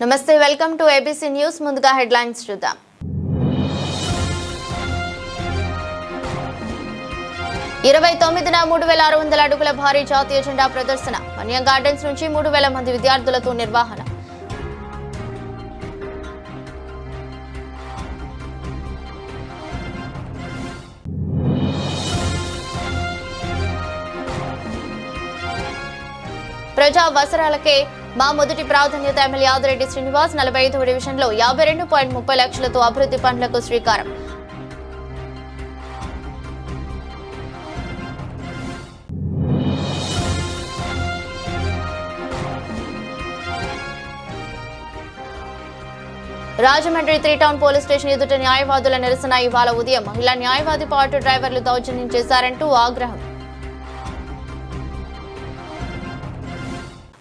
నమస్తే, welcome to ABC news. ముందుగా headlines చూద్దాం. 29న 3600 అడుగుల భారీ జాతీయ జెండా ప్రదర్శన. మన్యం గార్డెన్స్ నుంచి 3000 మంది విద్యార్థులతో నిర్వహణ. ప్రజా అవసరాలకే మా మొదటి ప్రాధాన్యత. ఎమ్మెల్యే ఆదిరెడ్డి శ్రీనివాస్ 45వ డివిజన్లో 52.30 లక్షలతో అభివృద్ధి పనులకు శ్రీకారం. రాజమండ్రి 3 టౌన్ పోలీస్ స్టేషన్ ఎదుట న్యాయవాదుల నిరసన. ఇవాళ ఉదయం మహిళా న్యాయవాది ఆటో డ్రైవర్లు దౌర్జన్యం చేశారంటూ ఆగ్రహం.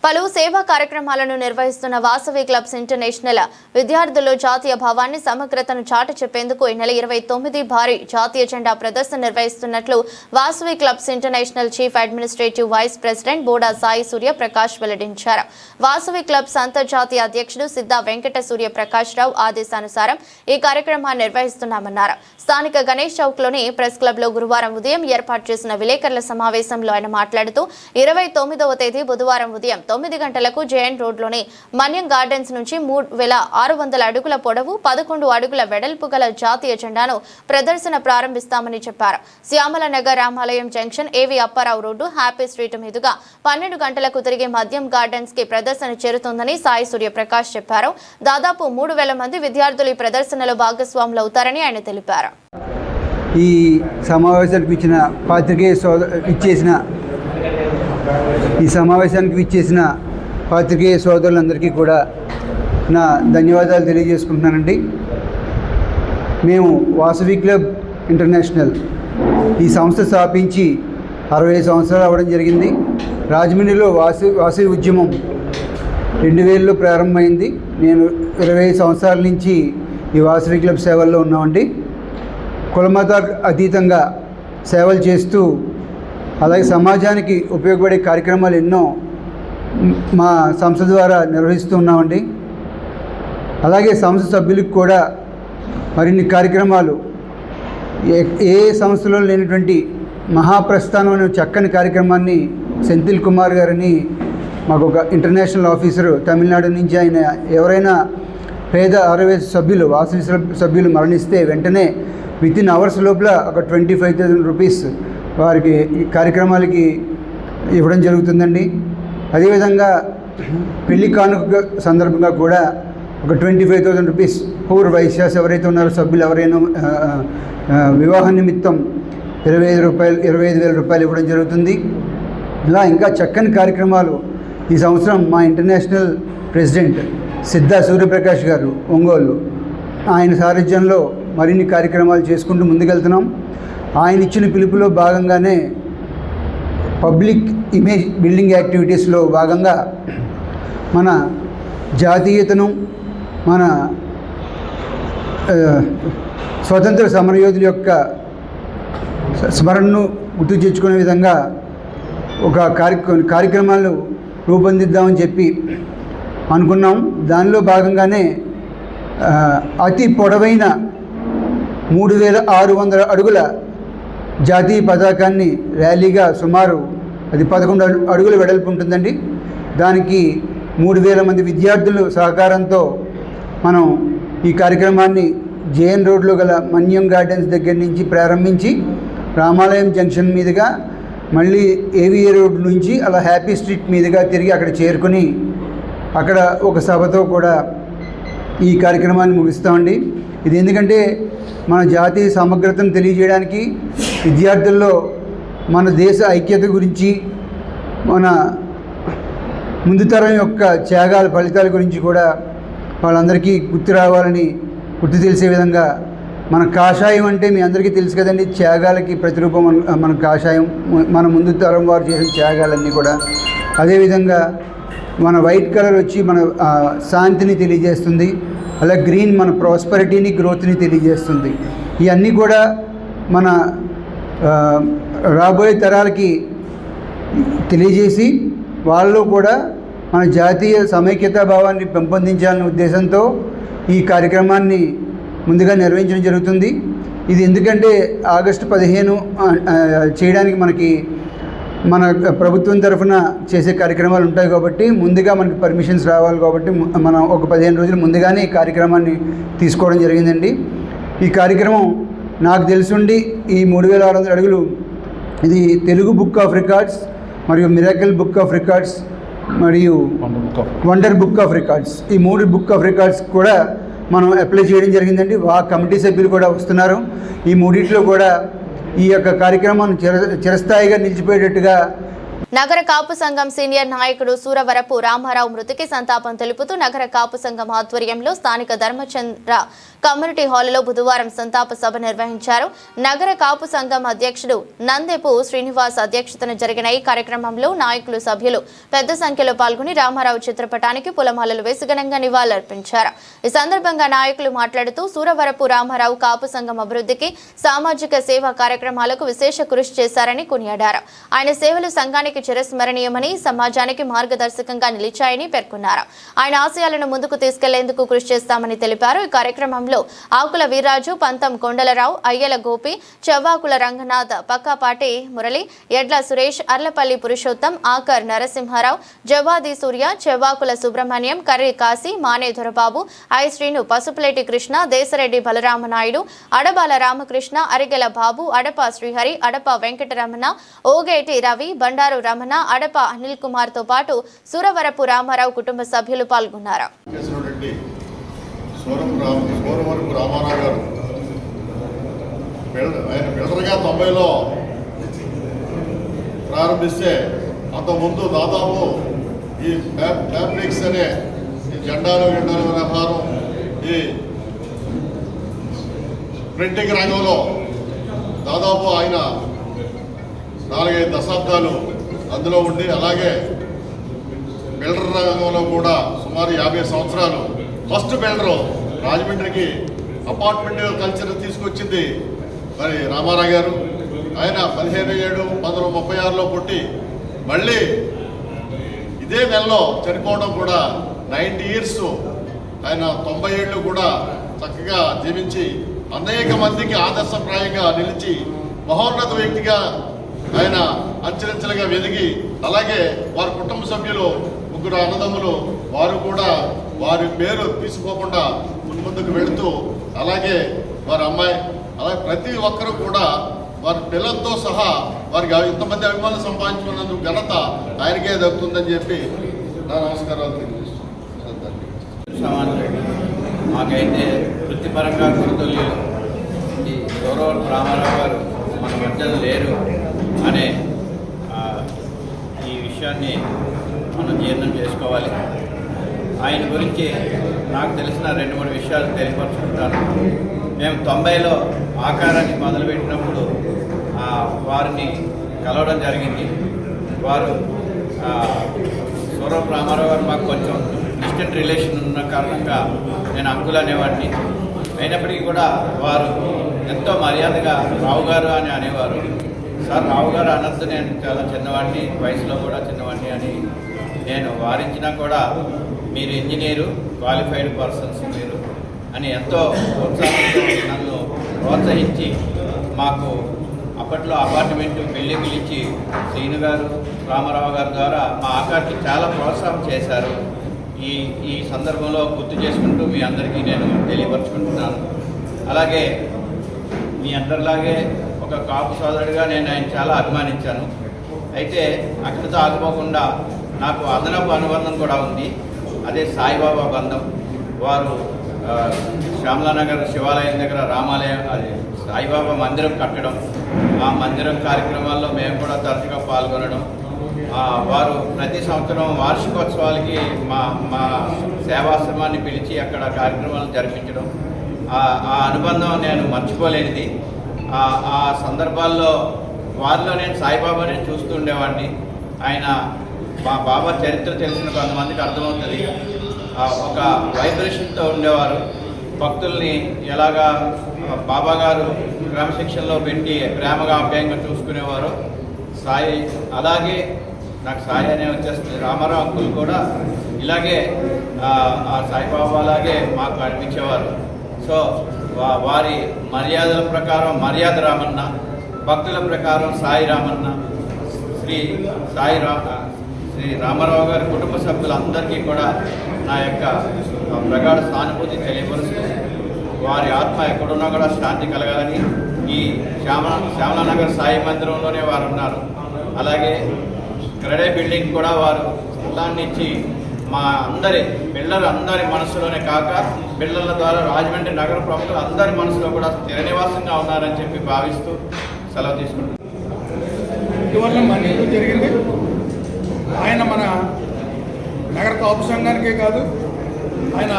పలు సేవా కార్యక్రమాలను నిర్వహిస్తున్న వాసవి క్లబ్స్ ఇంటర్నేషనల్ విద్యార్థులు జాతీయ భావాన్ని సమగ్రతను చాటి చెప్పేందుకు ఈ నెల 29 భారీ జాతీయ జెండా ప్రదర్శన నిర్వహిస్తున్నట్లు Vasavi clubs international chief administrative vice president Boda Sai Surya Prakash వెల్లడించారు. వాసవి క్లబ్స్ అంతర్జాతీయ అధ్యక్షుడు సిద్ధా వెంకట సూర్య ప్రకాష్ రావు ఆదేశానుసారం ఈ కార్యక్రమాన్ని నిర్వహిస్తున్నామన్నారు. స్థానిక గణేష్ చౌక్ లోని ప్రెస్ క్లబ్ లో గురువారం ఉదయం ఏర్పాటు చేసిన విలేకరుల సమావేశంలో ఆయన మాట్లాడుతూ 29వ తేదీ బుధవారం ఉదయం 9 గంటలకు జేఎన్ రోడ్లోని మన్యం గార్డెన్స్ నుంచి 3600 అడుగుల పొడవు 11 అడుగుల వెడల్పు గల జాతీయ జెండాను ప్రదర్శన ప్రారంభిస్తామని చెప్పారు. శ్యామల నగర్ రామాలయం జంక్షన్, ఏవి అప్పారావు రోడ్డు, హ్యాపీ స్ట్రీట్ మీదుగా 12 గంటలకు తిరిగి మద్యం గార్డెన్స్ కి ప్రదర్శన చేరుతుందని సాయి సూర్య ప్రకాష్ చెప్పారు. దాదాపు 3000 మంది విద్యార్థులు ఈ ప్రదర్శనలో భాగస్వాములు అవుతారని ఆయన తెలిపారు. ఈ సమావేశానికి విచ్చేసిన పాత్రికేయ సోదరులందరికీ కూడా నా ధన్యవాదాలు తెలియజేసుకుంటున్నానండి. మేము వాసవి క్లబ్ ఇంటర్నేషనల్ ఈ సంస్థ స్థాపించి 60 సంవత్సరాలు అవ్వడం జరిగింది. రాజమండ్రిలో వాసవి ఉద్యమం 2000లో ప్రారంభమైంది. నేను 25 సంవత్సరాల నుంచి ఈ వాసవి క్లబ్ సేవల్లో ఉన్నామండి. కులమత అతీతంగా సేవలు చేస్తూ అలాగే సమాజానికి ఉపయోగపడే కార్యక్రమాలు ఎన్నో మా సంస్థ ద్వారా నిర్వహిస్తూ ఉన్నామండి. అలాగే సంస్థ సభ్యులకు కూడా మరిన్ని కార్యక్రమాలు ఏ సంస్థలో లేనటువంటి మహాప్రస్థానం అనే చక్కని కార్యక్రమాన్ని సెంథిల్ కుమార్ గారని మాకు ఒక ఇంటర్నేషనల్ ఆఫీసరు తమిళనాడు నుంచి, ఆయన ఎవరైనా పేద ఆరోగ్య సభ్యులు వాసవి సభ్యులు మరణిస్తే వెంటనే వితిన్ అవర్స్ లోపల ఒక 25,000 రూపీస్ వారికి ఈ కార్యక్రమాలకి ఇవ్వడం జరుగుతుందండి. అదేవిధంగా పెళ్లి కానుక సందర్భంగా కూడా ఒక 25,000 రూపీస్ పూర్ వైశ్యాస్ ఎవరైతే ఉన్నారో సభ్యులు ఎవరైనా వివాహ నిమిత్తం 25,000 రూపాయలు ఇవ్వడం జరుగుతుంది. ఇలా ఇంకా చక్కని కార్యక్రమాలు ఈ సంవత్సరం మా ఇంటర్నేషనల్ ప్రెసిడెంట్ సిద్ధా సూర్యప్రకాష్ గారు ఒంగోలు, ఆయన సారథ్యంలో మరిన్ని కార్యక్రమాలు చేసుకుంటూ ముందుకెళ్తున్నాం. ఆయన ఇచ్చిన పిలుపులో భాగంగానే పబ్లిక్ ఇమేజ్ బిల్డింగ్ యాక్టివిటీస్లో భాగంగా మన జాతీయతను, మన స్వతంత్ర సమరయోధుల యొక్క స్మరణను గుర్తు తెచ్చుకునే విధంగా ఒక కార్యక్రమాలు రూపొందిద్దామని చెప్పి అనుకున్నాం. దానిలో భాగంగానే అతి పొడవైన 3600 అడుగుల జాతీయ పతాకాన్ని ర్యాలీగా సుమారు అది 11 అడుగుల వెడల్పు ఉంటుందండి. దానికి 3000 మంది విద్యార్థులు సహకారంతో మనం ఈ కార్యక్రమాన్ని జేఎన్ రోడ్లో గల మన్యం గార్డెన్స్ దగ్గర నుంచి ప్రారంభించి రామాలయం జంక్షన్ మీదుగా మళ్ళీ ఏవిఏ రోడ్ నుంచి అలా హ్యాపీ స్ట్రీట్ మీదుగా తిరిగి అక్కడ చేరుకుని అక్కడ ఒక సభతో కూడా ఈ కార్యక్రమాన్ని ముగిస్తామండి. ఇది ఎందుకంటే మన జాతీయ సమగ్రతను తెలియజేయడానికి, విద్యార్థుల్లో మన దేశ ఐక్యత గురించి, మన ముందు తరం యొక్క త్యాగాల ఫలితాల గురించి కూడా వాళ్ళందరికీ గుర్తు రావాలని, గుర్తు తెలిసే విధంగా మన కాషాయం అంటే మీ అందరికీ తెలుసు కదండి, త్యాగాలకి ప్రతిరూపం మన కాషాయం, మన ముందు తరం వారు చేసిన త్యాగాలన్నీ కూడా. అదేవిధంగా మన వైట్ కలర్ వచ్చి మన శాంతిని తెలియజేస్తుంది. అలా గ్రీన్ మన ప్రాస్పరిటీని, గ్రోత్ని తెలియజేస్తుంది. ఇవన్నీ కూడా మన రాబోయే తరాలకి తెలియజేసి వాళ్ళలో కూడా మన జాతీయ సమైక్యతా భావాన్ని పెంపొందించాలనే ఉద్దేశంతో ఈ కార్యక్రమాన్ని ముందుగా నిర్వహించడం జరుగుతుంది. ఇది ఎందుకంటే ఆగస్టు 15 చేయడానికి మన ప్రభుత్వం తరఫున చేసే కార్యక్రమాలు ఉంటాయి కాబట్టి ముందుగా మనకి పర్మిషన్స్ రావాలి కాబట్టి మనం ఒక 15 రోజులు ముందుగానే ఈ కార్యక్రమాన్ని తీసుకోవడం జరిగిందండి. ఈ కార్యక్రమం నాకు తెలుసుండి ఈ 3600 అడుగులు ఇది తెలుగు బుక్ ఆఫ్ రికార్డ్స్ మరియు మిరాకిల్ బుక్ ఆఫ్ రికార్డ్స్ మరియు వండర్ బుక్ ఆఫ్ రికార్డ్స్, ఈ 3 బుక్ ఆఫ్ రికార్డ్స్ కూడా మనం అప్లై చేయడం జరిగిందండి. కమిటీ సభ్యులు కూడా వస్తున్నారు. ఈ మూడింటిలో కూడా ఈ యొక్క కార్యక్రమాన్ని చిరస్థాయిగా నిలిచిపోయేటట్టుగా నగర కాపు సంఘం సీనియర్ నాయకుడు సూరవరపు రామారావు మృతికి సంతాపం తెలుపుతూ నగర కాపు సంఘం ఆధ్వర్యంలో స్థానిక ధర్మచంద్ర కమ్యూనిటీ హాల్లో బుధవారం సంతాప సభ నిర్వహించారు. నగర కాపు సంఘం అధ్యక్షుడు నందెపు శ్రీనివాస్ అధ్యక్షతన జరిగిన ఈ కార్యక్రమంలో నాయకులు సభ్యులు పెద్ద సంఖ్యలో పాల్గొని రామారావు చిత్రపటానికి పూలమాలలు వేసి ఘనంగా నివాళులర్పించారు. ఈ సందర్భంగా నాయకులు మాట్లాడుతూ సూరవరపు రామారావు కాపు సంఘం అభివృద్ధికి సామాజిక సేవా కార్యక్రమాలకు విశేష కృషి చేశారని కొనియాడారు. ఆయన సేవలు సంఘానికి చిరస్మరణీయమని, సమాజానికి మార్గదర్శకంగా నిలిచాయని పేర్కొన్నారు. ఆయన ఆశయాలను ముందుకు తీసుకెళ్లేందుకు కృషి చేస్తామని తెలిపారు. ఈ కార్యక్రమంలో ఆకుల వీర్రాజు, పంతం కొండలరావు, అయ్యల గోపి, చెవ్వాకుల రంగనాథ్, పక్కాపాటి మురళి, ఎడ్ల సురేష్, అర్లపల్లి పురుషోత్తం, ఆకర్ నరసింహారావు, జవాది సూర్య, చెవ్వాకుల సుబ్రహ్మణ్యం, కర్రి కాశీ, మానే దొరబాబు, ఐ శ్రీను, పసుపులేటి కృష్ణ, దేశరెడ్డి బలరామనాయుడు, అడబాల రామకృష్ణ, అరిగెల బాబు, అడప శ్రీహరి, అడప వెంకటరమణ, ఓగేటి రవి, బండారు రమణ, అడప అనిల్ కుమార్ తో పాటు సూరవరపు రామారావు కుటుంబ సభ్యులు పాల్గొన్నారు. సూరవరపు రామారావు గారు ఆయన బిల్డర్గా 90లో ప్రారంభిస్తే అంతకుముందు దాదాపు ఈ ఫ్యాబ్రిక్స్ అనే ఈ జెండాలు వ్యాపారం, ఈ ప్రింటింగ్ రంగంలో దాదాపు ఆయన 4-5 దశాబ్దాలు అందులో ఉండి, అలాగే బిల్డర్ రంగంలో కూడా సుమారు 50 సంవత్సరాలు. ఫస్ట్ బిల్డరు రాజమండ్రికి అపార్ట్మెంట్ కల్చర్ తీసుకొచ్చింది మరి రామారావు గారు. ఆయన 15/7/1936లో పుట్టి మళ్ళీ ఇదే నెలలో చనిపోవడం కూడా 90 ఇయర్స్. ఆయన 90 ఏళ్ళు కూడా చక్కగా జీవించి అనేక మందికి ఆదర్శప్రాయంగా నిలిచి మహోన్నత వ్యక్తిగా ఆయన అంచెలంచెలుగా వెదిగి, అలాగే వారి కుటుంబ సభ్యులు 3 అన్నదమ్ములు, వారు కూడా వారి పేరు తీసుకోకుండా ముందుకు వెళుతూ, అలాగే వారి అమ్మాయి, అలాగే ప్రతి ఒక్కరూ కూడా వారి పిల్లలతో సహా వారికి ఇంతమంది అభిమానులు సంపాదించుకున్నందుకు ఘనత ఆయనకే దక్కుతుందని చెప్పి నా నమస్కారాలు తెలియజేస్తున్నాను. మాకైతే వృత్తిపరంగా గుర్తులు ఈ సూరవరపు రామారావు గారు మన మధ్యలో లేరు అనే ఈ విషయాన్ని మనం జీర్ణం చేసుకోవాలి. ఆయన గురించి నాకు తెలిసిన 2-3 విషయాలు తెలియపరుచుకుంటాను. మేము 90లో ఆకారాన్ని మొదలుపెట్టినప్పుడు వారిని కలవడం జరిగింది. వారు సూరవరపు రామారావు గారు మాకు కొంచెం డిస్టెంట్ రిలేషన్ ఉన్న కారణంగా నేను అంకుల్ అనేవాడిని. అయినప్పటికీ కూడా వారు ఎంతో మర్యాదగా రావు గారు అని అనేవారు. సార్ రావు గారు అనద్దు, నేను చాలా చిన్నవాడిని, వయసులో కూడా చిన్నవాడిని అని నేను వారించినా కూడా మీరు ఇంజనీరు, క్వాలిఫైడ్ పర్సన్స్ మీరు అని ఎంతో ఉత్సాహంతో నన్ను ప్రోత్సహించి మాకు అప్పట్లో అపార్ట్మెంట్ బిల్డింగ్లు ఇచ్చి శ్రీను గారు, రామారావు గారి ద్వారా మా ఆకార్కి చాలా ప్రోత్సాహం చేశారు. ఈ సందర్భంలో గుర్తు చేసుకుంటూ మీ అందరికీ నేను తెలియపరుచుకుంటున్నాను. అలాగే మీ అందరిలాగే ఒక కాపు సోదరుడిగా నేను ఆయన చాలా అభిమానించాను. అయితే అక్కడితో ఆగిపోకుండా నాకు అదనపు అనుబంధం కూడా ఉంది. అదే సాయిబాబా బంధం. వారు శ్యామలానగర్ శివాలయం దగ్గర రామాలయం, అది సాయిబాబా మందిరం కట్టడం, ఆ మందిరం కార్యక్రమాల్లో మేము కూడా తరచుగా పాల్గొనడం, వారు ప్రతి సంవత్సరం వార్షికోత్సవాలకి మా సేవాశ్రమాన్ని పిలిచి అక్కడ కార్యక్రమాలు జరిపించడం, ఆ అనుబంధం నేను మర్చిపోలేనిది. ఆ సందర్భాల్లో వారిలో నేను సాయిబాబాని చూస్తూ ఉండేవాడిని. ఆయన మా బాబా చరిత్ర తెలిసిన కొంతమందికి అర్థమవుతుంది. ఒక వైబ్రేషన్తో ఉండేవారు. భక్తుల్ని ఎలాగా బాబా గారు క్రమశిక్షణలో పెట్టి ప్రేమగా ఆప్యాయంగా చూసుకునేవారు సాయి, అలాగే నాకు సాయి అనే వచ్చేస్తుంది. రామారావు అంకుల్ కూడా ఇలాగే ఆ సాయిబాబా అలాగే మాకు అనిపించేవారు. సో వారి మర్యాదల ప్రకారం మర్యాద రామన్న, భక్తుల ప్రకారం సాయి రామన్న, శ్రీ రామారావు గారి కుటుంబ సభ్యులందరికీ కూడా నా యొక్క ప్రగాఢ సానుభూతి తెలియపరుస్తూ వారి ఆత్మ ఎక్కడున్నా కూడా శాంతి కలగాలని ఈ శ్యామలానగర్ సాయి మందిరంలోనే వారు ఉన్నారు. అలాగే క్రెడే బిల్డింగ్ కూడా వారు స్థలాన్ని ఇచ్చి మా పిల్లలందరి మనసులోనే కాక పిల్లల ద్వారా రాజమండ్రి నగర ప్రముఖులు అందరి మనసులో కూడా స్థిర నివాసంగా ఉన్నారని చెప్పి భావిస్తూ సెలవు తీసుకుంటున్నాను. ఇటీవల మనీలు జరిగింది. ఆయన మన నగర కాపు సంఘానికే కాదు, ఆయన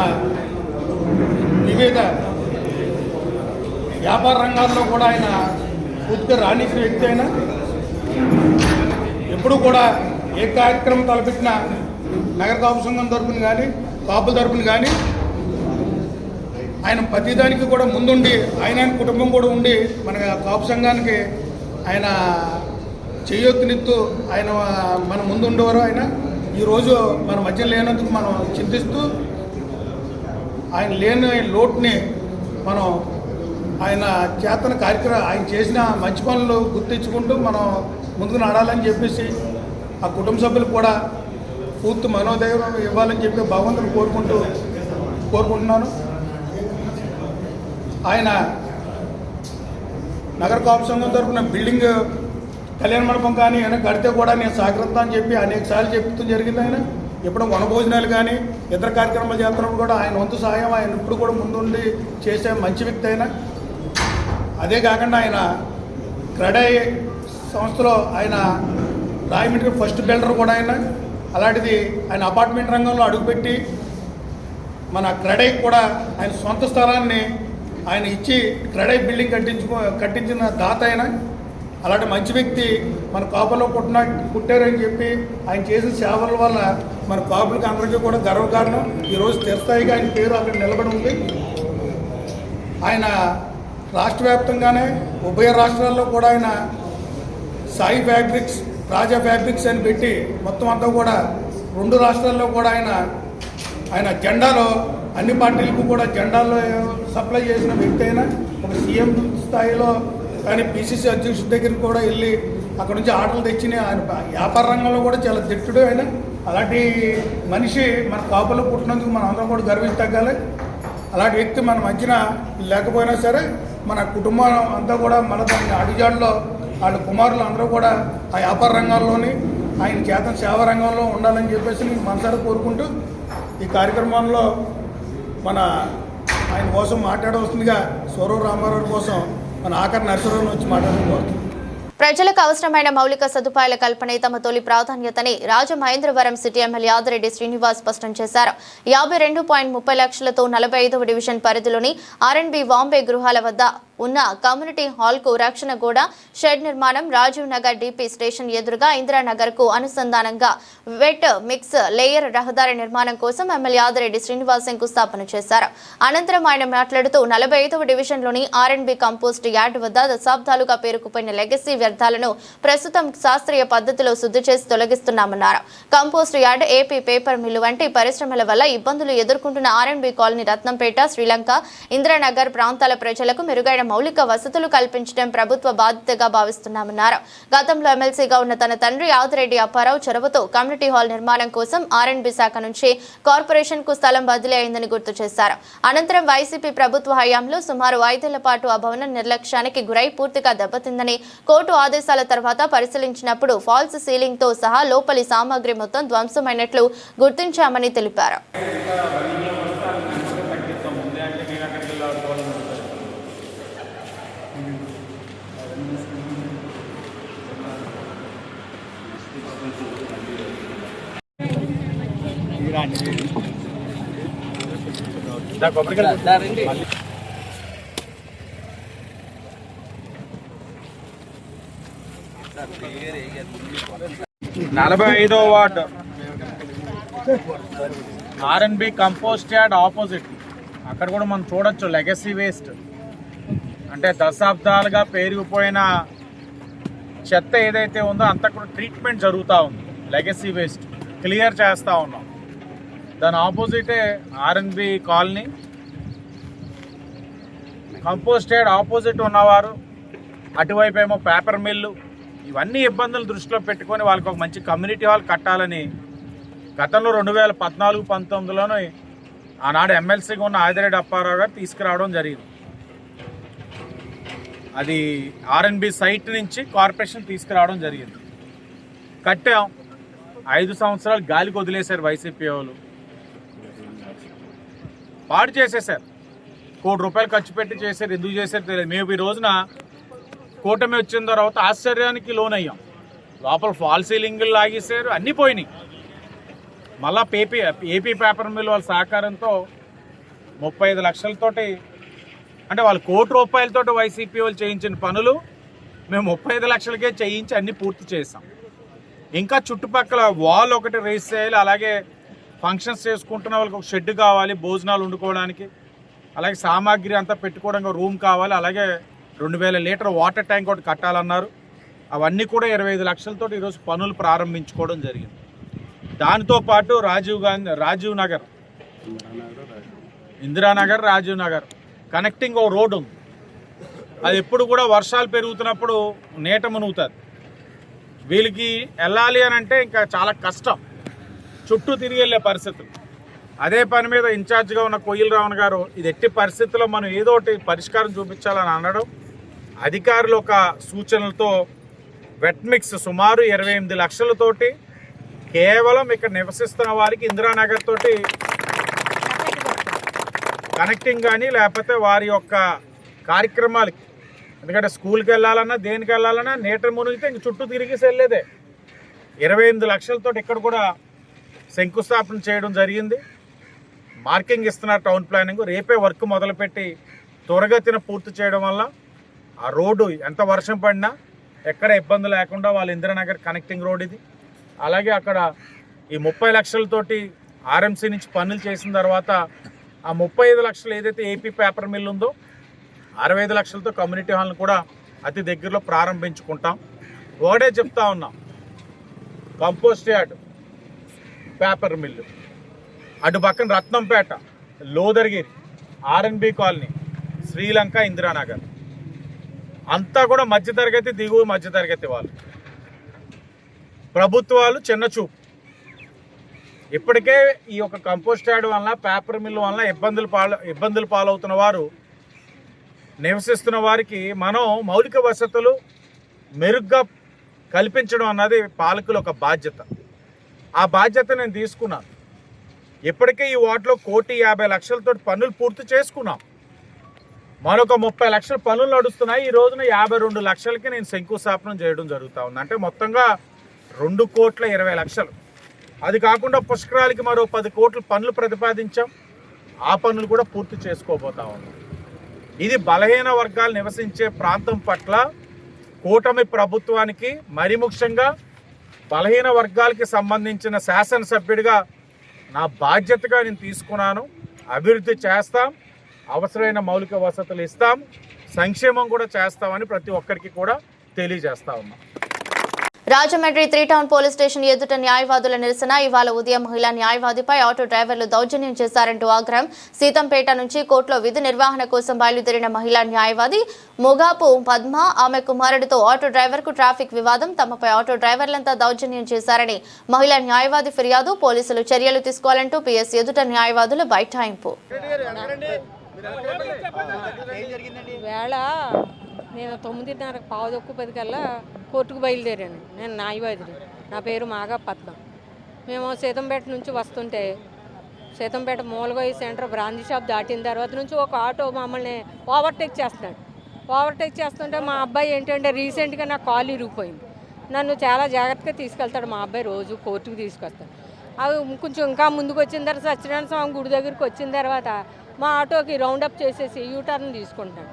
వివిధ వ్యాపార రంగాల్లో కూడా ఆయన పూర్తిగా రాణించిన వ్యక్తి. అయినా ఎప్పుడు కూడా ఏ కార్యక్రమం తలపెట్టినా నగర కాపు సంఘం తరపున కానీ కాపుల తరపున కానీ ఆయన ప్రతిదానికి కూడా ముందుండి ఆయన కుటుంబం కూడా ఉండి మన కాపు సంఘానికి ఆయన చేయొత్తునిత్తు ఆయన మన ముందు ఉండేవారు. ఆయన ఈరోజు మన మధ్య లేనందుకు మనం చింతిస్తూ ఆయన లేని లోటుని మనం ఆయన చేతన కార్యక్రమం ఆయన చేసిన మంచి పనులు గుర్తించుకుంటూ మనం ముందుకు నడాలని చెప్పేసి ఆ కుటుంబ సభ్యులకు కూడా పూర్తి మనోధైర్యం ఇవ్వాలని చెప్పి భగవంతుని కోరుకుంటున్నాను. ఆయన నగర కాపు సంఘం తరఫున బిల్డింగ్ కళ్యాణ మండపం కానీ ఆయన కడితే కూడా నేను సహకరిస్తా అని చెప్పి అనేక సార్లు చెప్తూ జరిగింది. ఆయన ఎప్పుడు వనభోజనాలు కానీ ఇతర కార్యక్రమాలు చేస్తున్నప్పుడు కూడా ఆయన వంతు సహాయం ఆయన ఇప్పుడు కూడా ముందుండి చేసే మంచి వ్యక్తి. అయినా అదే కాకుండా ఆయన క్రెడే సంస్థలో ఆయన రాయమండ్రి ఫస్ట్ బిల్డర్ కూడా. అలాంటిది ఆయన అపార్ట్మెంట్ రంగంలో అడుగుపెట్టి మన క్రెడే కూడా ఆయన సొంత స్థలాన్ని ఆయన ఇచ్చి క్రెడే బిల్డింగ్ కట్టించిన దాత. ఆయన అలాంటి మంచి వ్యక్తి మన కాపులో పుట్టారని చెప్పి ఆయన చేసిన సేవల వల్ల మన కాపులకి అందరికీ కూడా గర్వకారణం. ఈరోజు స్థిరస్థాయిగా ఆయన పేరు అక్కడ నిలబడి ఉంది. ఆయన రాష్ట్ర వ్యాప్తంగానే ఉభయ రాష్ట్రాల్లో కూడా ఆయన సాయి ఫ్యాబ్రిక్స్, రాజా ఫ్యాబ్రిక్స్ అని పెట్టి మొత్తం అంతా కూడా 2 రాష్ట్రాల్లో కూడా ఆయన జెండాలో అన్ని పార్టీలకు కూడా జెండాల్లో సప్లై చేసిన వ్యక్తి. అయినా ఒక సీఎం స్థాయిలో కానీ పిసిసి అధ్యక్షుడి దగ్గరికి కూడా వెళ్ళి అక్కడ నుంచి ఆటలు తెచ్చిన ఆయన వ్యాపార రంగంలో కూడా చాలా దిట్టుడు. ఆయన అలాంటి మనిషి మన కాపులో పుట్టినందుకు మనం అందరం కూడా గర్వించగలి. అలాంటి వ్యక్తి మన మధ్యన లేకపోయినా సరే మన కుటుంబం అంతా కూడా మన దాని అడిగాడులో వాళ్ళ కుమారులు అందరూ కూడా ఆ వ్యాపార రంగాల్లోని ఆయన చేతన సేవా రంగంలో ఉండాలని చెప్పేసి నేను మనసారా కోరుకుంటూ ఈ కార్యక్రమంలో మన ఆయన కోసం మాట్లాడవలసిందిగా సూరవ రామారావు కోసం మన ఆఖరి నరసరావుని వచ్చి మాట్లాడుకోవచ్చు. ప్రజలకు అవసరమైన మౌలిక సదుపాయాల కల్పనే తమ తొలి ప్రాధాన్యతని రాజమహేంద్రవరం సిటీ ఎమ్మెల్యే ఆదిరెడ్డి శ్రీనివాస్ స్పష్టం చేశారు. 52.30 లక్షలతో 45వ డివిజన్ పరిధిలోని R&B వాంబే గృహాల వద్ద ఉన్న కమ్యూనిటీ హాల్కు రక్షణ గోడ షెడ్ నిర్మాణం, రాజీవ్ నగర్ డిపి స్టేషన్ ఎదురుగా ఇందిరానగర్ కు అనుసంధానంగా వెట్ మిక్స్ లేయర్ రహదారి నిర్మాణం కోసం ఎమ్మెల్యే ఆదిరెడ్డి శ్రీనివాస్ శంకుస్థాపన చేశారు. అనంతరం ఆయన మాట్లాడుతూ 45వ డివిజన్లోని R&B కంపోస్ట్ యార్డ్ వద్ద దశాబ్దాలుగా పేరుకుపోయిన లెగసీ వ్యర్థాలను ప్రస్తుతం శాస్త్రీయ పద్ధతిలో శుద్ధి చేసి తొలగిస్తున్నామన్నారు. Compost yard, AP paper mill వంటి పరిశ్రమల వల్ల ఇబ్బందులు ఎదుర్కొంటున్న R&B కాలనీ, రత్నంపేట, శ్రీలంక, ఇందిరానగర్ ప్రాంతాల ప్రజలకు మెరుగైన మౌలిక వసతులు కల్పించడం ప్రభుత్వ బాధ్యతగా భావిస్తున్నామన్నారు. గతంలో ఎమ్మెల్సీగా ఉన్న తన తండ్రి ఆదిరెడ్డి అప్పారావు చొరవతో కమ్యూనిటీ హాల్ నిర్మాణం కోసం R&B శాఖ నుంచి కార్పొరేషన్ కు స్థలం బదిలీ అయిందని గుర్తు చేశారు. అనంతరం వైసీపీ ప్రభుత్వ హయాంలో సుమారు 5 ఏళ్ల పాటు ఆ భవనం నిర్లక్ష్యానికి గురై పూర్తిగా దెబ్బతిందని, కోర్టు ఆదేశాల తర్వాత పరిశీలించినప్పుడు ఫాల్స్ సీలింగ్ తో సహా లోపలి సామాగ్రి మొత్తం ధ్వంసమైనట్లు గుర్తించామని తెలిపారు. నలభై 45వ ward R&B compost yard opposite. అక్కడ కూడా మనం చూడొచ్చు లెగసీ వేస్ట్, అంటే దశాబ్దాలుగా పేరుకుపోయిన చెత్త ఏదైతే ఉందో అంతా కూడా ట్రీట్మెంట్ జరుగుతూ ఉంది. లెగసీ వేస్ట్ క్లియర్ చేస్తూ ఉన్నాం. దాని ఆపోజిటే RNB colony. Compost yard opposite ఉన్నవారు అటువైపు ఏమో పేపర్ మిల్లు, ఇవన్నీ ఇబ్బందులు దృష్టిలో పెట్టుకొని వాళ్ళకి ఒక మంచి కమ్యూనిటీ హాల్ కట్టాలని గతంలో 2014-19లోనే ఆనాడు ఎమ్మెల్సీగా ఉన్న ఆదిరెడ్డి అప్పారావు గారు తీసుకురావడం జరిగింది. అది ఆర్ఎన్బి సైట్ నుంచి కార్పొరేషన్ తీసుకురావడం జరిగింది. కట్టాం. 5 సంవత్సరాలు గాలికి వదిలేశారు వైసీపీ వాళ్ళు, పాడు చేసేశారు. ₹1 కోటి ఖర్చు పెట్టి చేశారు. ఎందుకు చేశారు తెలియదు. మేము ఈ రోజున కూటమి వచ్చిన తర్వాత ఆశ్చర్యానికి లోనయ్యాం. లోపల ఫాల్ సీలింగ్లు లాగేశారు, అన్నీ పోయినాయి. మళ్ళా ఏపీ పేపర్ మిల్ వాళ్ళ సహకారంతో 35 లక్షలతోటి, అంటే వాళ్ళు ₹1 కోటి వైసీపీ వాళ్ళు చేయించిన పనులు మేము 35 లక్షలకే చేయించి అన్నీ పూర్తి చేసాం. ఇంకా చుట్టుపక్కల వాల్ ఒకటి రేస్ చేయాలి. అలాగే ఫంక్షన్స్ చేసుకుంటున్న వాళ్ళకి ఒక షెడ్ కావాలి, భోజనాలు వండుకోవడానికి, అలాగే సామాగ్రి అంతా పెట్టుకోవడానికి రూమ్ కావాలి. అలాగే 2000 లీటర్ వాటర్ ట్యాంక్ ఒకటి కట్టాలన్నారు. అవన్నీ కూడా 25 లక్షలతో ఈరోజు పనులు ప్రారంభించుకోవడం జరిగింది. దానితో పాటు రాజీవ్ నగర్, ఇందిరానగర్, రాజీవ్ నగర్ కనెక్టింగ్ ఒక రోడ్డు ఉంది. అది ఎప్పుడు కూడా వర్షాలు పెరుగుతున్నప్పుడు నీట మునుగుతుంది. వీళ్ళకి వెళ్ళాలి అని అంటే ఇంకా చాలా కష్టం, చుట్టూ తిరిగి వెళ్ళే పరిస్థితులు. అదే పని మీద ఇన్ఛార్జ్గా ఉన్న కొయ్యల రావణ్ గారు ఇది ఎట్టి పరిస్థితుల్లో మనం ఏదో ఒకటి పరిష్కారం చూపించాలని అనడం, అధికారులు ఒక సూచనలతో వెట్ మిక్స్ సుమారు 28 లక్షలతోటి కేవలం ఇక్కడ నివసిస్తున్న వారికి ఇందిరానగర్ తోటి కనెక్టింగ్ కానీ, లేకపోతే వారి యొక్క కార్యక్రమాలకి, ఎందుకంటే స్కూల్కి వెళ్ళాలన్నా దేనికి వెళ్ళాలన్నా నీట మునిగితే ఇంక చుట్టూ తిరిగేసి వెళ్ళేదే. 28 లక్షలతో ఇక్కడ కూడా శంకుస్థాపన చేయడం జరిగింది. మార్కింగ్ ఇస్తున్నారు టౌన్ ప్లానింగ్. రేపే వర్క్ మొదలుపెట్టి త్వరగతిన పూర్తి చేయడం వల్ల ఆ రోడ్డు ఎంత వర్షం పడినా ఎక్కడ ఇబ్బంది లేకుండా వాళ్ళ ఇందిరానగర్ కనెక్టింగ్ రోడ్ ఇది. అలాగే అక్కడ ఈ 30 లక్షలతోటి ఆర్ఎంసీ నుంచి పనులు చేసిన తర్వాత ఆ 35 లక్షలు ఏదైతే ఏపీ పేపర్ మిల్ ఉందో 65 లక్షలతో కమ్యూనిటీ హాల్ని కూడా అతి దగ్గరలో ప్రారంభించుకుంటాం. ఒకటే చెప్తా ఉన్నాం, కంపోస్ట్ యార్డ్, పేపర్ మిల్లు, అటు పక్కన రత్నంపేట, లోదర్గిరి, ఆర్ఎన్బి కాలనీ, శ్రీలంక, ఇందిరానగర్ అంతా కూడా మధ్యతరగతి, దిగువ మధ్యతరగతి వాళ్ళు. ప్రభుత్వాలు చిన్న చూపు. ఇప్పటికే ఈ యొక్క కంపోస్ట్ యార్డ్ వలన, పేపర్ మిల్ వలన ఇబ్బందులు పాలవుతున్న వారు, నివసిస్తున్న వారికి మనం మౌలిక వసతులు మెరుగ్గా కల్పించడం అన్నది పాలకుల ఒక బాధ్యత. ఆ బాధ్యత నేను తీసుకున్నాను. ఇప్పటికే ఈ వార్డులో 1,50 లక్షలతో పనులు పూర్తి చేసుకున్నాం. మరొక 30 లక్షల పనులు నడుస్తున్నాయి. ఈ రోజున 52 లక్షలకి నేను శంకుస్థాపన చేయడం జరుగుతూ ఉంది. అంటే మొత్తంగా 2,20 లక్షలు. అది కాకుండా పుష్కరాలకి మరో 10 కోట్ల పనులు ప్రతిపాదించాం. ఆ పనులు కూడా పూర్తి చేసుకోబోతా ఉన్నాం. ఇది బలహీన వర్గాలు నివసించే ప్రాంతం పట్ల కూటమి ప్రభుత్వానికి, మరి ముఖ్యంగా బలహీన వర్గాలకి సంబంధించిన శాసనసభ్యుడిగా నా బాధ్యతగా నేను తీసుకున్నాను. అభివృద్ధి చేస్తాం, అవసరమైన మౌలిక వసతులు ఇస్తాం, సంక్షేమం కూడా చేస్తామని ప్రతి ఒక్కరికి కూడా తెలియజేస్తా ఉన్నాం. రాజమండ్రి 3 టౌన్ పోలీస్ స్టేషన్ ఎదుట న్యాయవాదుల నిరసన. ఇవాళ ఉదయం మహిళా న్యాయవాదిపై ఆటో డ్రైవర్లు దౌర్జన్యం చేశారంటూ ఆగ్రహం. సీతంపేట నుంచి కోర్టులో విధి నిర్వహణ కోసం బయలుదేరిన మహిళా న్యాయవాది మొగాపు పద్మ, ఆమె కుమారుడితో ఆటో డ్రైవర్కు ట్రాఫిక్ వివాదం. తమపై ఆటో డ్రైవర్లంతా దౌర్జన్యం చేశారని మహిళా న్యాయవాది ఫిర్యాదు. పోలీసులు చర్యలు తీసుకోవాలంటూ పిఎస్ ఎదుట న్యాయవాదుల బైఠాయింపు. నేను 9:30 10 కల్లా కోర్టుకు బయలుదేరాను. నేను న్యాయవాదిని. నా పేరు మాగా పద్మ. మేము సీతంపేట నుంచి వస్తుంటే, సీతంపేట మూలగొయ్యి సెంటర్ బ్రాందీ షాప్ దాటిన తర్వాత నుంచి ఒక ఆటో మమ్మల్ని ఓవర్టేక్ చేస్తున్నాడు. ఓవర్టేక్ చేస్తుంటే మా అబ్బాయి ఏంటంటే రీసెంట్గా నా కాలు ఇరిగిపోయింది. నన్ను చాలా జాగ్రత్తగా తీసుకెళ్తాడు మా అబ్బాయి, రోజు కోర్టుకు తీసుకొస్తాడు. అవి కొంచెం ఇంకా ముందుకు వచ్చిన తర్వాత సత్యనారాయణ స్వామి గుడి దగ్గరికి వచ్చిన తర్వాత మా ఆటోకి రౌండప్ చేసేసి యూటర్న్ తీసుకుంటాడు.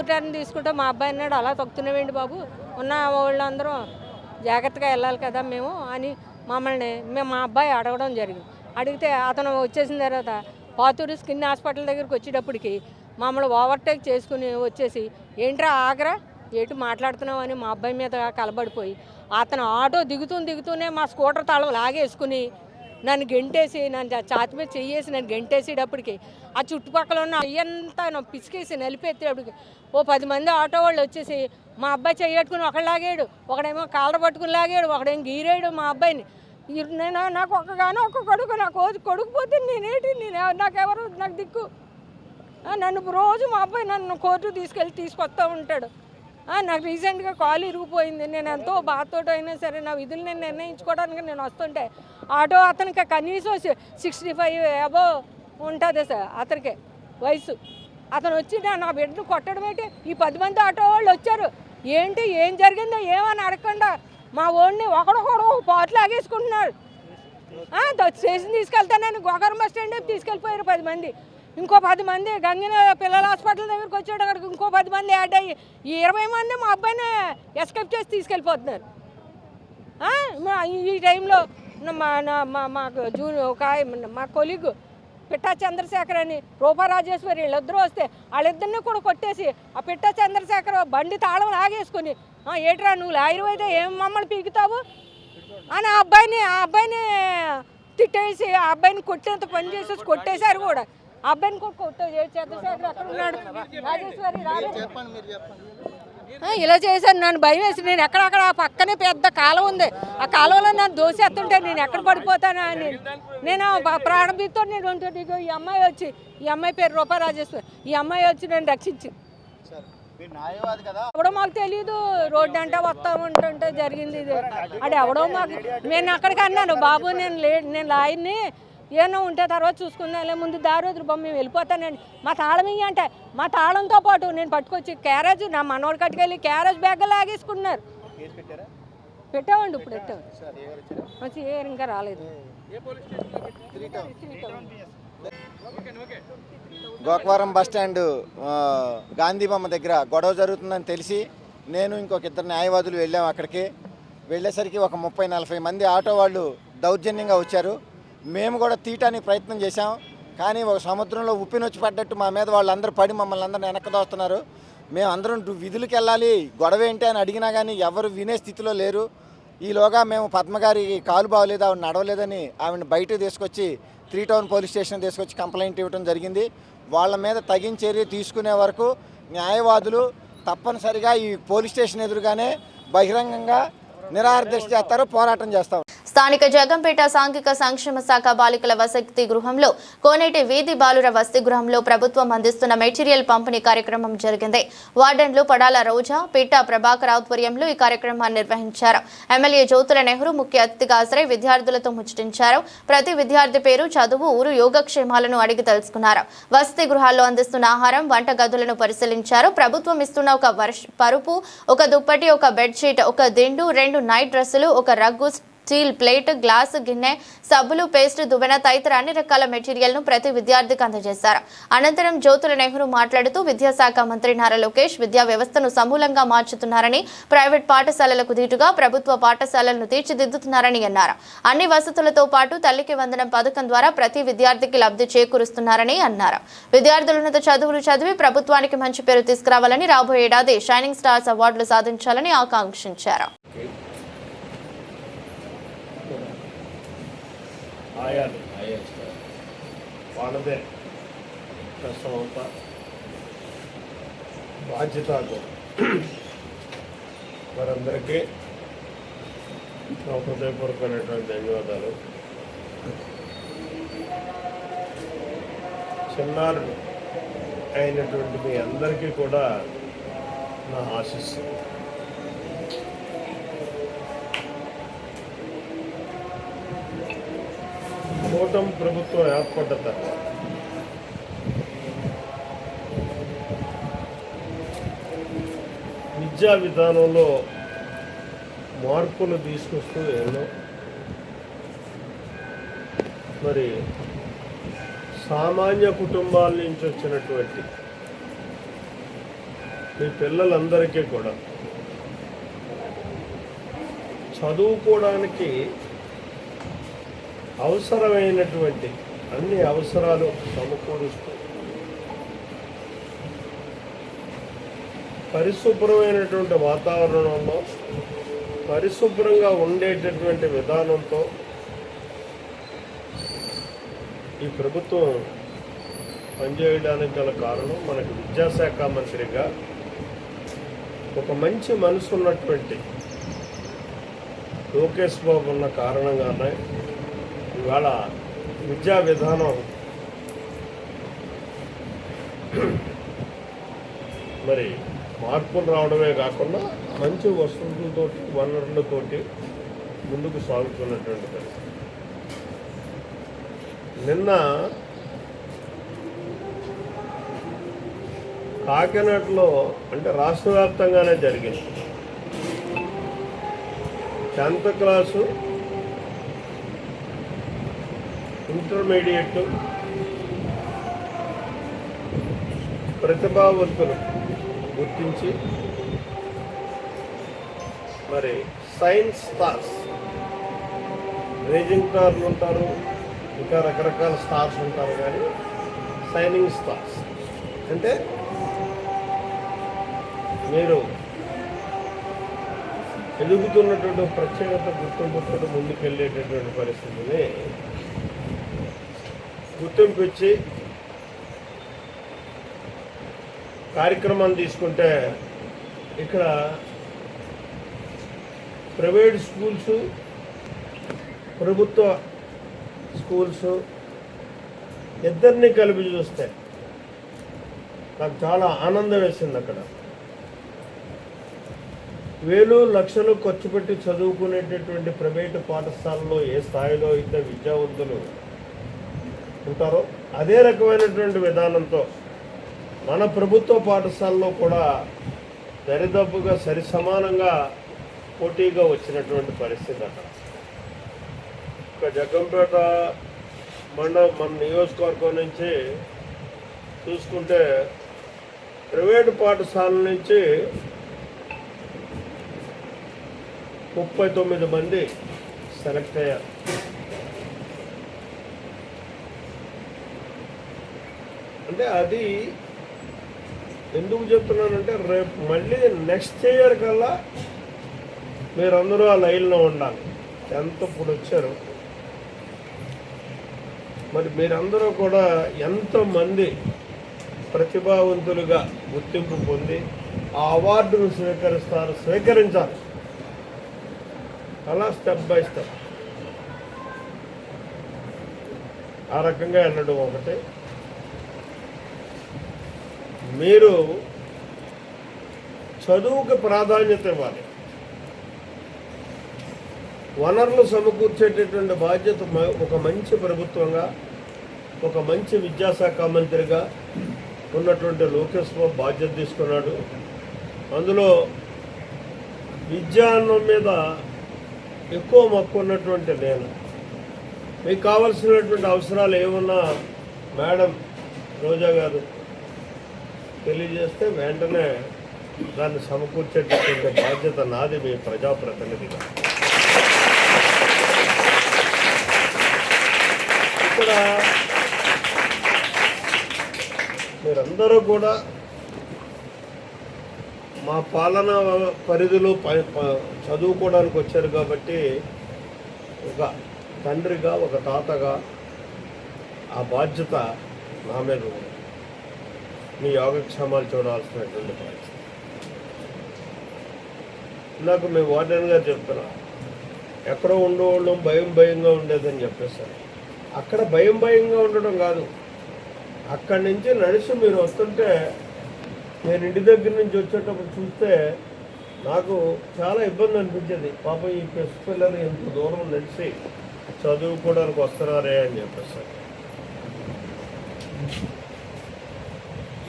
టర్న్ తీసుకుంటే మా అబ్బాయి అన్నాడు, అలా తొక్కుతున్నావేంటి బాబు, ఉన్న వాళ్ళందరూ జాగ్రత్తగా వెళ్ళాలి కదా మేము అని మా అబ్బాయి అడగడం జరిగింది. అడిగితే అతను వచ్చేసిన తర్వాత పాతూరు స్కిన్ హాస్పిటల్ దగ్గరికి వచ్చేటప్పటికి మమ్మల్ని ఓవర్టేక్ చేసుకుని వచ్చేసి, ఏంట్రా ఆగరా, ఏటు మాట్లాడుతున్నామని మా అబ్బాయి మీద కలబడిపోయి అతను ఆటో దిగుతూనే మా స్కూటర్ తాళం లాగేసుకుని నన్ను గెంటేసి నన్ను ఛాతి మీద చెయ్యేసి నన్ను గెంటేసేటప్పటికి ఆ చుట్టుపక్కల ఉన్న అయ్యంతా పిసికేసి నలిపేసేటప్పటికి ఓ 10 మంది ఆటో వాళ్ళు వచ్చేసి మా అబ్బాయి చెయ్యట్టుకుని ఒకడు లాగాడు, ఒకడేమో కాలర్ పట్టుకుని లాగాడు, ఒకడేమో గీరాడు మా అబ్బాయిని. నేను నాకు ఒక్క కొడుకు, నాకు కొడుకు పోతే నాకెవరు నాకు దిక్కు. నన్ను రోజు మా అబ్బాయి నన్ను కోర్టుకు తీసుకొస్తూ ఉంటాడు. నాకు రీసెంట్గా కాలు ఇరిగిపోయింది. నేను ఎంతో బాధతో అయినా సరే నా విధులు నేను నిర్ణయించుకోవడానికి నేను వస్తుంటే ఆటో అతనికి కనీసం 65 అబోవ్ ఉంటుంది సార్ అతనికి వయసు. అతను వచ్చి నా బిడ్డను కొట్టడం ఏంటి? ఈ 10 మంది ఆటో వాళ్ళు వచ్చారు, ఏంటి ఏం జరిగిందో ఏమని అడగకుండా మా ఓడిని ఒకడొకడు పాటు లాగేసుకుంటున్నారు. స్టేషన్ తీసుకెళ్తానని గోకర్మ స్టాండ్ తీసుకెళ్ళిపోయారు 10 మంది. ఇంకో 10 మంది గంగిన పిల్లల హాస్పిటల్ దగ్గరికి వచ్చాడు, అక్కడికి ఇంకో 10 మంది యాడ్ అయ్యి ఈ 20 మంది మా అబ్బాయిని ఎస్కేప్ చేసి తీసుకెళ్ళిపోతున్నారు. ఈ టైంలో మా కొలీగ్ పిట్టా చంద్రశేఖర్ అని రూపా రాజేశ్వరి వీళ్ళిద్దరూ వస్తే వాళ్ళిద్దరిని కూడా కొట్టేసి ఆ పిట్టా చంద్రశేఖర్ బండి తాళం లాగేసుకుని ఏట్రా నువ్వు లాయరు అయితే ఏం మమ్మల్ని పీకుతావు అని ఆ అబ్బాయిని తిట్టేసి ఆ అబ్బాయిని కొట్టేంత పని చేసేసి కొట్టేశారు కూడా. ఆ అబ్బాయిని కూడా కొట్టే చంద్రశేఖర్ అక్కడ ఉన్నాడు, రాజేశ్వరి ఇలా చేశాను. నన్ను భయం వేసి నేను ఎక్కడక్కడ ఆ పక్కనే పెద్ద కాలం ఉంది, ఆ కాలంలో నన్ను దోసేస్తుంటే నేను ఎక్కడ పడిపోతానా అని నేను ప్రాణభీతో నేను ఉంటుంది. ఈ అమ్మాయి పేరు రూపా రాజేశ్వరి, ఈ అమ్మాయి వచ్చి నేను రక్షించింది. ఎవడో మాకు తెలియదు, రోడ్డు అంటే వస్తా ఉంటుంటే జరిగింది ఇది. అది ఎవడో మాకు నేను అక్కడికి అన్నాను, బాబు నేను లాయర్ని ఏమో ఉంటే తర్వాత చూసుకుందాం, ముందు దారి వదులు బొమ్మ మేము వెళ్ళిపోతానండి. మా తాళం ఇయ్య అంటే మా తాళంతో పాటు నేను పట్టుకొచ్చి క్యారేజ్ నా మనోడు కట్టుకెళ్ళి క్యారేజ్ బ్యాగ్ లాగేసుకున్నారు. పెట్టామండి, ఇప్పుడు పెట్టాము, ఇంకా రాలేదు. గోకవరం బస్టాండ్ గాంధీబొమ్మ దగ్గర గొడవ జరుగుతుందని తెలిసి నేను ఇంకొక 2 న్యాయవాదులు వెళ్ళాము. అక్కడికి వెళ్ళేసరికి ఒక 30-40 మంది ఆటో వాళ్ళు దౌర్జన్యంగా వచ్చారు. మేము కూడా తీయటానికి ప్రయత్నం చేశాం, కానీ ఒక సముద్రంలో ఉప్పినొచ్చి పడ్డట్టు మా మీద వాళ్ళందరూ పడి మమ్మల్ని అందరిని వెనక్కదోస్తున్నారు. మేము అందరం విధులకు వెళ్ళాలి, గొడవ ఏంటి అని అడిగినా కానీ ఎవరు వినే స్థితిలో లేరు. ఈలోగా మేము పద్మగారి కాలు బాగలేదు, ఆవిడ నడవలేదని ఆవిడని బయటకు తీసుకొచ్చి 3 టౌన్ పోలీస్ స్టేషన్ తీసుకొచ్చి కంప్లైంట్ ఇవ్వడం జరిగింది. వాళ్ళ మీద తగిన చర్య తీసుకునే వరకు న్యాయవాదులు తప్పనిసరిగా ఈ పోలీస్ స్టేషన్ ఎదురుగానే బహిరంగంగా నిరాహారదీక్ష చేస్తారు, పోరాటం చేస్తాం. స్థానిక జగంపేట సాంఘిక సంక్షేమ శాఖ బాలికల వసతి గృహంలో కోనేటి వీధి బాలుర వసతి గృహంలో ప్రభుత్వం అందిస్తున్న మెటీరియల్ పంపిణీ కార్యక్రమం జరిగింది. వార్డెన్లు పడాల రోజా, పిట్టా ప్రభాకర్ ఆధ్వర్యంలో ఈ కార్యక్రమాన్ని నిర్వహించారు. ఎమ్మెల్యే జ్యోతుల నెహ్రూ ముఖ్య అతిథిగా హాజరై విద్యార్థులతో ముచ్చటించారు. ప్రతి విద్యార్థి పేరు, చదువు, ఊరు, యోగక్షేమాలను అడిగి తెలుసుకున్నారు. వసతి గృహాల్లో అందిస్తున్న ఆహారం, వంట గదులను పరిశీలించారు. ప్రభుత్వం ఇస్తున్న ఒక పరుపు, ఒక దుప్పటి, ఒక బెడ్షీట్, ఒక దిండు, 2 నైట్ డ్రెస్సులు, ఒక రగ్గు, స్టీల్ ప్లేట్, గ్లాస్, గిన్నె, సబ్బులు, పేస్ట్, దువ్వెన తదితర అన్ని రకాల మెటీరియల్ను ప్రతి విద్యార్థికి అందజేశారు. అనంతరం జ్యోతుల నెహ్రూ మాట్లాడుతూ విద్యాశాఖ మంత్రి నారా లోకేష్ విద్యా వ్యవస్థను సమూలంగా మార్చుతున్నారని, ప్రైవేట్ పాఠశాలలకు దీటుగా ప్రభుత్వ పాఠశాలలను తీర్చిదిద్దుతున్నారని అన్నారు. అన్ని వసతులతో పాటు తల్లికి వందనం పథకం ద్వారా ప్రతి విద్యార్థికి లబ్ధి చేకూరుస్తున్నారని అన్నారు. విద్యార్థులున్నత చదువులు చదివి ప్రభుత్వానికి మంచి పేరు తీసుకురావాలని, రాబోయే ఏడాది షైనింగ్ స్టార్స్ అవార్డులు సాధించాలని ఆకాంక్షించారు. వాళ్ళదే కష్టమంత బాధ్యతతో వారందరికీ నా హృదయపూర్వకమైనటువంటి ధన్యవాదాలు. చిన్నారులు అయినటువంటి మీ అందరికీ కూడా నా ఆశీస్సు. కూటమి ప్రభుత్వం ఏర్పడ్డ తర్వాత విద్యా విధానంలో మార్పులు తీసుకొస్తూ ఎన్నో మరి సామాన్య కుటుంబాల నుంచి వచ్చినటువంటి మీ పిల్లలందరికీ కూడా చదువుకోవడానికి అవసరమైనటువంటి అన్ని అవసరాలు సమకూరుస్తూ పరిశుభ్రమైనటువంటి వాతావరణంలో పరిశుభ్రంగా ఉండేటటువంటి విధానంతో ఈ ప్రభుత్వం పనిచేయడానికి గల కారణం మనకి విద్యాశాఖ మంత్రిగా ఒక మంచి మనసు ఉన్నటువంటి లోకేష్ బాబు ఉన్న కారణంగానే ఇవాళ విద్యా విధానం మరి మార్పులు రావడమే కాకుండా మంచి వసతులతోటి వనరులతోటి ముందుకు సాగుతున్నటువంటి పరిస్థితి. నిన్న కాకినాడలో అంటే రాష్ట్ర వ్యాప్తంగానే జరిగింది 10th క్లాసు ఇంటర్మీడియట్ ప్రతిభావంతులు గుర్తించి మరి సైన్స్ స్టార్స్, రేజింగ్ స్టార్లు ఉంటారు, ఇంకా రకరకాల స్టార్స్ ఉంటారు, కానీ సైనింగ్ స్టార్స్ అంటే మీరు ఎదుగుతున్నటువంటి ప్రత్యేకత గుర్తింపుతో ముందుకెళ్ళేటటువంటి పరిస్థితిని గుర్తింపు ఇచ్చి కార్యక్రమాన్ని తీసుకుంటే ఇక్కడ ప్రైవేట్ స్కూల్స్, ప్రభుత్వ స్కూల్స్ ఇద్దరిని కలిపి చూస్తే నాకు చాలా ఆనందం వేసింది. అక్కడ వేలు లక్షలు ఖర్చు పెట్టి చదువుకునేటటువంటి ప్రైవేటు పాఠశాలలో ఏ స్థాయిలో అయితే విద్యావంతులు ఉంటారో అదే రకమైనటువంటి విధానంతో మన ప్రభుత్వ పాఠశాలలో కూడా దరిదాపుగా సరి సమానంగా పోటీగా వచ్చినటువంటి పరిస్థితి. అక్కడ ఒక జగ్గంపేట మన నియోజకవర్గం నుంచి చూసుకుంటే ప్రైవేటు పాఠశాల నుంచి 39 మంది సెలెక్ట్ అయ్యారు. అంటే అది ఎందుకు చెప్తున్నానంటే రేపు మళ్ళీ నెక్స్ట్ ఇయర్ కల్లా మీరందరూ ఆ లైన్లో ఉండాలి. 10th ఇప్పుడు వచ్చారు, మరి మీరందరూ కూడా ఎంతమంది ప్రతిభావంతులుగా గుర్తింపు పొంది ఆ అవార్డును స్వీకరించాలి. అలా స్టెప్ బై స్టెప్ ఆ రకంగా వెళ్ళడం ఒకటి. మీరు చదువుకి ప్రాధాన్యత ఇవ్వాలి. వనరులు సమకూర్చేటటువంటి బాధ్యత ఒక మంచి ప్రభుత్వంగా, ఒక మంచి విద్యాశాఖ మంత్రిగా ఉన్నటువంటి లోకేష్ బాబు బాధ్యత తీసుకున్నాడు. అందులో విద్యాన్నం మీద ఎక్కువ మక్కువ ఉన్నటువంటి నేను, మీకు కావాల్సినటువంటి అవసరాలు ఏమన్నా మేడం రోజా గారు తెలియజేస్తే వెంటనే దాన్ని సమకూర్చేటటువంటి బాధ్యత నాది మీ ప్రజాప్రతినిధిగా. ఇక్కడ మీరందరూ కూడా మా పాలనా పరిధిలో చదువుకోవడానికి వచ్చారు కాబట్టి ఒక తండ్రిగా, ఒక తాతగా ఆ బాధ్యత నా మీద ఉంది. మీ యోగక్షేమాలు చూడాల్సినటువంటి బాధ్యత. నాకు మీ వార్డెన్ గారు చెప్తున్నా, ఎక్కడో ఉండేవాళ్ళం భయంగా ఉండేదని చెప్పేశారు. అక్కడ భయంగా ఉండడం కాదు, అక్కడి నుంచి నడిచి మీరు వస్తుంటే నేను ఇంటి దగ్గర నుంచి వచ్చేటప్పుడు చూస్తే నాకు చాలా ఇబ్బంది అనిపించేది. పాపం ఈ పిల్లలు ఎంత దూరం నడిచి చదువుకోవడానికి వస్తున్నారే అని చెప్పేసారు.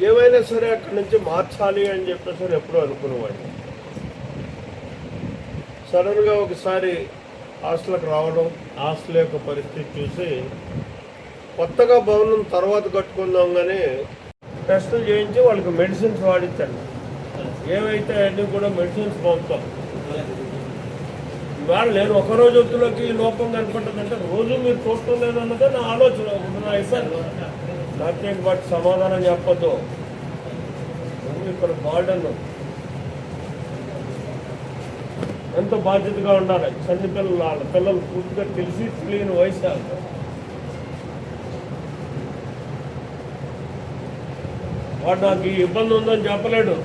ఏమైనా సరే అక్కడి నుంచి మార్చాలి అని చెప్పేసి ఎప్పుడూ అనుకునేవాడిని. సడన్గా ఒకసారి హాస్టల్కి రావడం, హాస్టల్ యొక్క పరిస్థితి చూసి కొత్తగా భవనం తర్వాత కట్టుకుందాం కానీ టెస్టులు చేయించి వాళ్ళకి మెడిసిన్స్ వాడించండి. ఏవైతే అన్నీ కూడా మెడిసిన్స్ పంపుతాం. ఇవాళ నేను ఒకరోజు వద్దులోకి ఈ లోపం కనపడుతుందంటే రోజు మీరు చూడటం లేదన్నదే నా ఆలోచన. నా ఇబ్బంది నాకేం వాటి సమాధానం చెప్పొద్దు. ఇక్కడ గార్డెన్ ఎంతో బాధ్యతగా ఉండాలి. చంటి పిల్లలు వాళ్ళ పిల్లలు పూర్తిగా తెలిసి తెలియని వయసు వాళ్ళకి. వాడు నాకు ఈ ఇబ్బంది ఉందని చెప్పలేడు.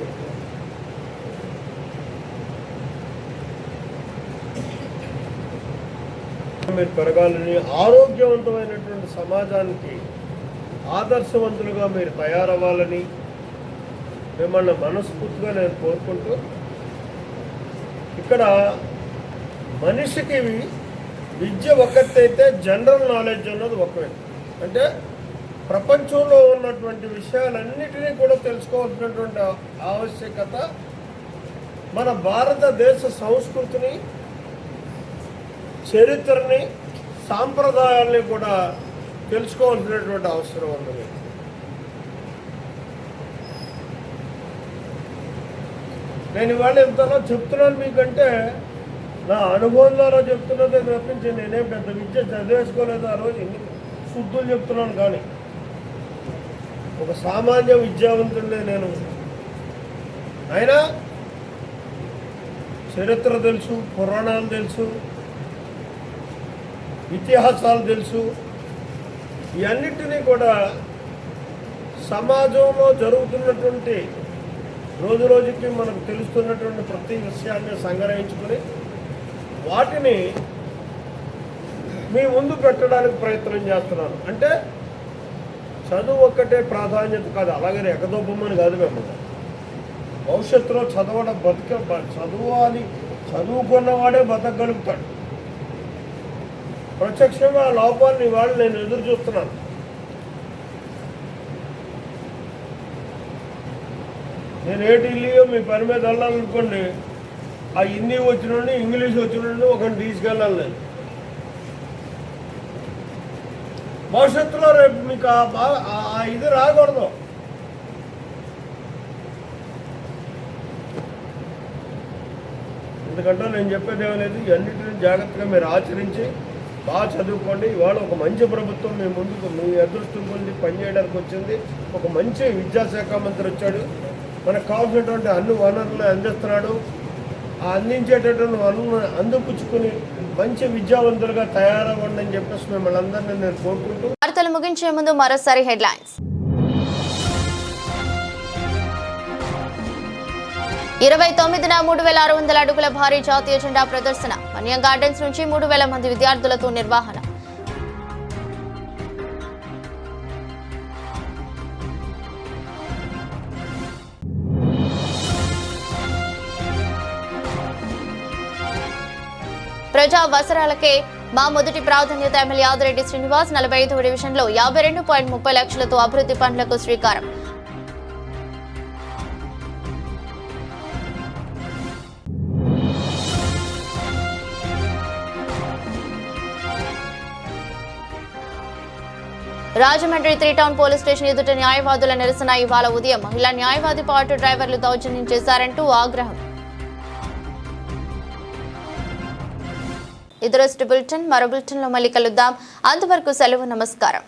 మీరు పెరగాలని, ఆరోగ్యవంతమైనటువంటి సమాజానికి ఆదర్శవంతులుగా మీరు తయారవ్వాలని మిమ్మల్ని మనస్ఫూర్తిగా నేను కోరుకుంటూ, ఇక్కడ మనిషికి విద్య ఒక్కటైతే జనరల్ నాలెడ్జ్ అన్నది ఒకటే. అంటే ప్రపంచంలో ఉన్నటువంటి విషయాలన్నిటినీ కూడా తెలుసుకోవాల్సినటువంటి ఆవశ్యకత, మన భారతదేశ సంస్కృతిని, చరిత్రని, సాంప్రదాయాల్ని కూడా తెలుసుకోవాల్సినటువంటి అవసరం ఉంది. నేను ఇవాళ ఎంతలో చెప్తున్నాను మీకంటే నా అనుభవం ద్వారా చెప్తున్నదే తప్పించి నేనేం పెద్ద విద్య చదివేసుకోలేదు. ఆ రోజు ఎన్ని శుద్ధులు చెప్తున్నాను, కానీ ఒక సామాన్య విద్యావంతుడే నేను. అయినా చరిత్ర తెలుసు, పురాణాలు తెలుసు, ఇతిహాసాలు తెలుసు. ఇవన్నిటినీ కూడా సమాజంలో జరుగుతున్నటువంటి రోజు రోజుకి మనకు తెలుస్తున్నటువంటి ప్రతి విషయాన్ని సంగ్రహించుకొని వాటిని మీ ముందు పెట్టడానికి ప్రయత్నం చేస్తున్నాను. అంటే చదువు ఒక్కటే ప్రాధాన్యత కాదు, అలాగే ఎగదొబ్బమని కాదు. మిమ్మల్ని భవిష్యత్తులో చదవడం చదువాలి, చదువుకున్నవాడే బతకగలుగుతాడు. ప్రత్యక్షంగా ఆ లోపాన్ని ఇవాళ నేను ఎదురు చూస్తున్నాను. నేను ఏ ఢిల్లీయో మీ పని మీద వెళ్ళాలనుకోండి, ఆ హిందీ వచ్చినండి, ఇంగ్లీష్ వచ్చినండి ఒకరిని తీసుకెళ్ళాలి నేను. భవిష్యత్తులో రేపు మీకు ఆ ఇది రాకూడదు. ఎందుకంటే నేను చెప్పేది ఏమీ లేదు, ఇవన్నిటిని జాగ్రత్తగా మీరు ఆచరించి బాగా చదువుకోండి. ఇవాళ ఒక మంచి ప్రభుత్వం మీ ముందుకు, మీ అదృష్టం పొంది పనిచేయడానికి వచ్చింది. ఒక మంచి విద్యాశాఖ మంత్రి వచ్చాడు, మనకు కావాల్సినటువంటి అన్ని వనరులు అందిస్తున్నాడు. ఆ అందించేటటువంటి వనరులను అందిపుచ్చుకుని మంచి విద్యావంతులుగా తయారవ్వండి అని చెప్పేసి మిమ్మల్ని అందరినీ నేను కోరుకుంటూ వార్తలు ముగించే ముందు మరోసారి హెడ్లైన్స్. 29న 3600 అడుగుల భారీ జాతీయ జెండా ప్రదర్శన. మన్యం గార్డెన్స్ నుంచి 3000 మంది విద్యార్థులతో నిర్వహణ. ప్రజా అవసరాలకే మా మొదటి ప్రాధాన్యత. ఎమ్మెల్యే ఆదిరెడ్డి శ్రీనివాస్ 45వ డివిజన్లో 52.30 లక్షలతో అభివృద్ధి పనులకు శ్రీకారం. రాజమండ్రి 3 టౌన్ పోలీస్ స్టేషన్ ఎదుట న్యాయవాదుల నిరసన. ఇవాళ ఉదయం మహిళా న్యాయవాది ఆటో డ్రైవర్లు దౌర్జన్యం చేశారంటూ ఆగ్రహం. ఇదరస్ట్ బులెటిన్. మరో బులెటిన్లో మళ్ళీ కలుద్దాం. అంతవరకు సెలవు. నమస్కారం.